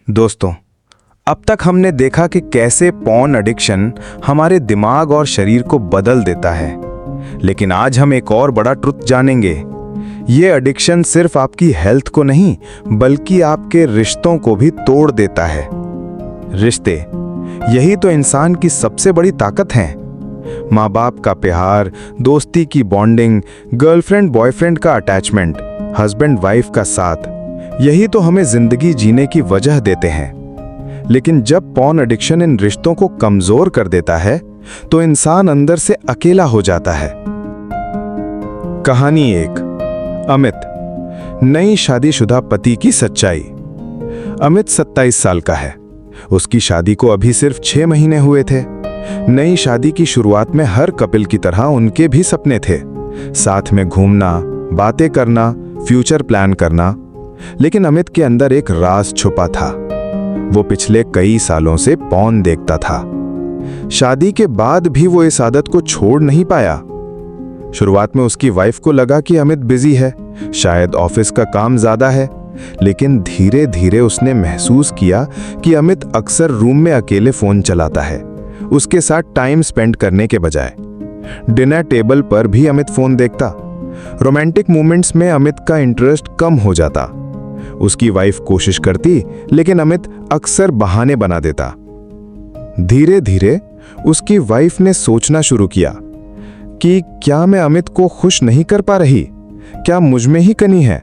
दोस्तों, अब तक हमने देखा कि कैसे पॉर्न एडिक्शन हमारे दिमाग और शरीर को बदल देता है। लेकिन आज हम एक और बड़ा ट्रुथ जानेंगे। ये एडिक्शन सिर्फ आपकी हेल्थ को नहीं, बल्कि आपके रिश्तों को भी तोड़ देता है। रिश्ते, यही तो इंसान की सबसे बड़ी ताकत है। माँ बाप का प्यार, दोस्ती की बॉन्डिंग, गर्लफ्रेंड बॉयफ्रेंड का अटैचमेंट, हस्बैंड वाइफ का साथ, यही तो हमें जिंदगी जीने की वजह देते हैं। लेकिन जब पॉर्न एडिक्शन इन रिश्तों को कमजोर कर देता है तो इंसान अंदर से अकेला हो जाता है। कहानी 1, अमित, नई शादीशुदा पति की सच्चाई। अमित 27 साल का है। उसकी शादी को अभी सिर्फ 6 महीने हुए थे। नई शादी की शुरुआत में हर कपिल की तरह उनके भी सपने थे, साथ में घूमना, बातें करना, फ्यूचर प्लान करना। लेकिन अमित के अंदर एक राज छुपा था। वो पिछले कई सालों से पॉर्न देखता था। शादी के बाद भी वो इस आदत को छोड़ नहीं पाया। शुरुआत में उसकी वाइफ को लगा कि अमित बिजी है, शायद ऑफिस का काम ज्यादा है। लेकिन धीरे धीरे उसने महसूस किया कि अमित अक्सर रूम में अकेले फोन चलाता है, उसके साथ टाइम स्पेंड करने के बजाय। डिनर टेबल पर भी अमित फोन देखता। रोमांटिक मोमेंट्स में अमित का इंटरेस्ट कम हो जाता। उसकी वाइफ कोशिश करती, लेकिन अमित अक्सर बहाने बना देता। धीरे धीरे उसकी वाइफ ने सोचना शुरू किया कि क्या मैं अमित को खुश नहीं कर पा रही, क्या मुझ में ही कमी है।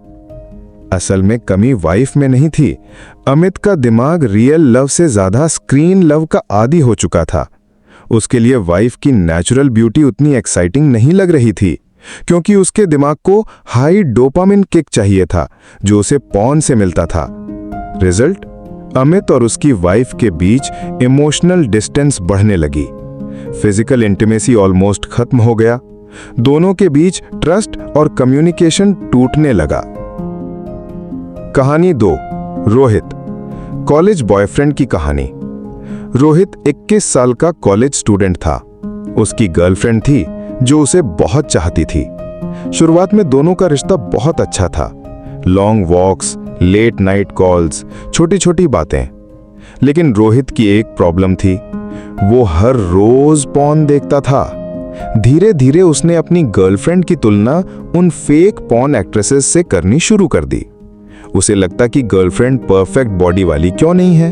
असल में कमी वाइफ में नहीं थी। अमित का दिमाग रियल लव से ज्यादा स्क्रीन लव का आदी हो चुका था। उसके लिए वाइफ की नेचुरल ब्यूटी उतनी एक्साइटिंग नहीं लग रही थी, क्योंकि उसके दिमाग को हाई डोपामिन किक चाहिए था जो उसे पॉर्न से मिलता था। रिजल्ट, अमित और उसकी वाइफ के बीच इमोशनल डिस्टेंस बढ़ने लगी। फिजिकल इंटीमेसी ऑलमोस्ट खत्म हो गया। दोनों के बीच ट्रस्ट और कम्युनिकेशन टूटने लगा। कहानी 2, रोहित, कॉलेज बॉयफ्रेंड की कहानी। रोहित 21 साल का कॉलेज स्टूडेंट था। उसकी गर्लफ्रेंड थी जो उसे बहुत चाहती थी। शुरुआत में दोनों का रिश्ता बहुत अच्छा था। Long walks, late night calls, छोटी छोटी बातें। लेकिन रोहित की एक प्रॉब्लम थी, वो हर रोज पॉर्न देखता था। धीरे धीरे उसने अपनी गर्लफ्रेंड की तुलना उन फेक पॉर्न एक्ट्रेसेस से करनी शुरू कर दी। उसे लगता कि गर्लफ्रेंड परफेक्ट बॉडी वाली क्यों नहीं है।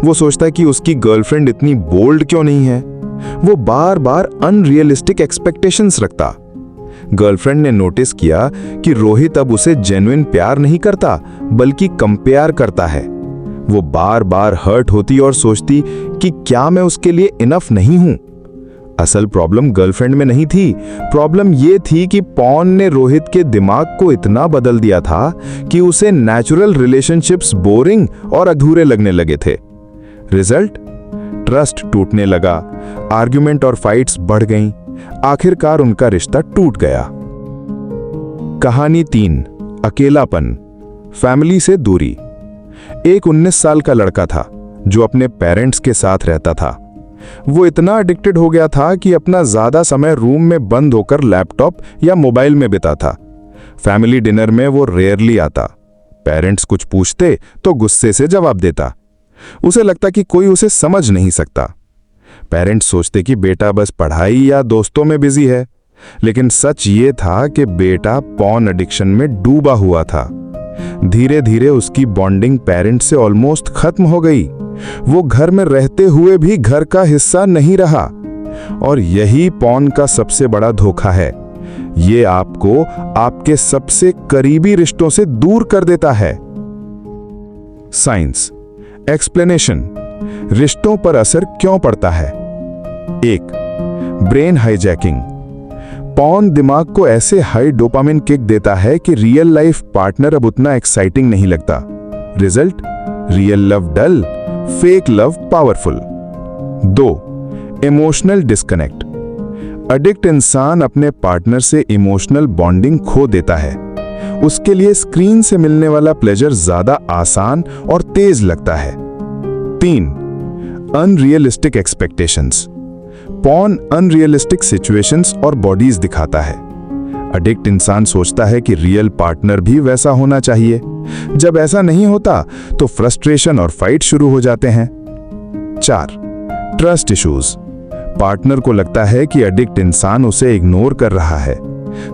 वो सोचता कि उसकी गर्लफ्रेंड इतनी बोल्ड क्यों नहीं है। वो बार बार अनरियलिस्टिक एक्सपेक्टेशंस रखता। गर्लफ्रेंड ने नोटिस किया कि रोहित अब उसे जेन्युइन प्यार नहीं करता, बल्कि कंपेयर करता है। वो बार बार हर्ट होती और सोचती कि क्या मैं उसके लिए इनफ नहीं हूं। असल प्रॉब्लम गर्लफ्रेंड में नहीं थी। प्रॉब्लम ये थी कि पॉर्न ने रोहित के दिमाग को इतना बदल दिया था कि उसे नेचुरल रिलेशनशिप्स बोरिंग और अधूरे लगने लगे थे। रिजल्ट, ट्रस्ट टूटने लगा, आर्ग्यूमेंट और फाइट्स बढ़ गईं। आखिरकार उनका रिश्ता टूट गया। कहानी 3, अकेलापन, फैमिली से दूरी। एक 19 साल का लड़का था जो अपने पेरेंट्स के साथ रहता था। वो इतना एडिक्टेड हो गया था कि अपना ज्यादा समय रूम में बंद होकर लैपटॉप या मोबाइल में बिताता। फैमिली डिनर में वो रेयरली आता। पेरेंट्स कुछ पूछते तो गुस्से से जवाब देता। उसे लगता कि कोई उसे समझ नहीं सकता। पेरेंट्स सोचते कि बेटा बस पढ़ाई या दोस्तों में बिजी है। लेकिन सच ये था कि बेटा पॉर्न एडिक्शन में डूबा हुआ था। धीरे धीरे उसकी बॉन्डिंग पेरेंट्स से ऑलमोस्ट खत्म हो गई। वो घर में रहते हुए भी घर का हिस्सा नहीं रहा। और यही पॉर्न का सबसे बड़ा धोखा है। ये आपको आपके सबसे करीबी रिश्तों से दूर कर देता है। साइंस, एक्सप्लेनेशन, रिश्तों पर असर क्यों पड़ता है। 1, ब्रेन हाईजैकिंग। पॉर्न दिमाग को ऐसे हाई डोपामिन किक देता है कि रियल लाइफ पार्टनर अब उतना एक्साइटिंग नहीं लगता। Result, real love dull, fake love powerful. 2, emotional disconnect. Addict इंसान अपने पार्टनर से इमोशनल बॉन्डिंग खो देता है। उसके लिए स्क्रीन से मिलने वाला प्लेजर ज्यादा आसान और तेज लगता है। 3, unrealistic expectations. Porn unrealistic situations और बॉडीज दिखाता है। एडिक्ट इंसान सोचता है कि रियल पार्टनर भी वैसा होना चाहिए। जब ऐसा नहीं होता तो फ्रस्ट्रेशन और फाइट शुरू हो जाते हैं। 4. Trust issues. पार्टनर को लगता है कि एडिक्ट इंसान उसे इग्नोर कर रहा है।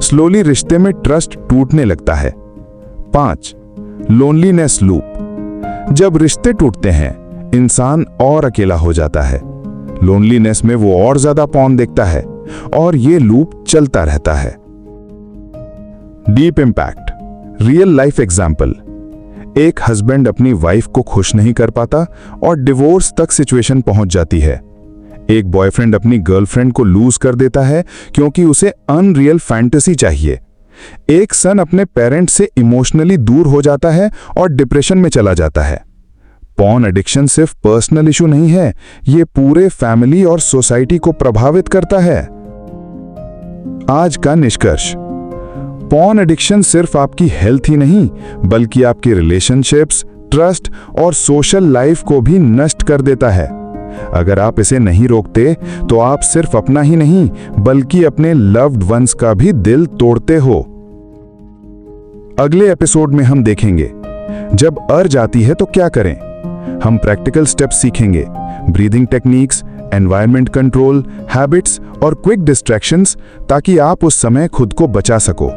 स्लोली रिश्ते में ट्रस्ट टूटने लगता है। 5. Loneliness loop. जब रिश्ते टूटते हैं इंसान और अकेला हो जाता है। लोनलीनेस में वो और ज्यादा पॉर्न देखता है और ये लूप चलता रहता है। Deep impact. Real life example. एक हस्बैंड अपनी वाइफ को खुश नहीं कर पाता और डिवोर्स तक सिचुएशन पहुंच जाती है। एक बॉयफ्रेंड अपनी गर्लफ्रेंड को लूज कर देता है क्योंकि उसे अनरियल फैंटेसी चाहिए। एक सन अपने पेरेंट्स से इमोशनली दूर हो जाता है और डिप्रेशन में चला जाता है। पॉर्न एडिक्शन सिर्फ पर्सनल इशू नहीं है, ये पूरे फैमिली और सोसाइटी को प्रभावित करता है। आज का निष्कर्ष। पॉर्न एडिक्शन सिर्फ आपकी हेल्थ ही नहीं बल्कि आपकी रिलेशनशिप्स, ट्रस्ट और सोशल लाइफ को भी नष्ट कर देता है। अगर आप इसे नहीं रोकते तो आप सिर्फ अपना ही नहीं बल्कि अपने लव्ड वंस का भी दिल तोड़ते हो। अगले एपिसोड में हम देखेंगे जब अर्ज आती है तो क्या करें। हम प्रैक्टिकल स्टेप्स सीखेंगे, breathing techniques, environment control, habits और क्विक डिस्ट्रैक्शंस, ताकि आप उस समय खुद को बचा सको।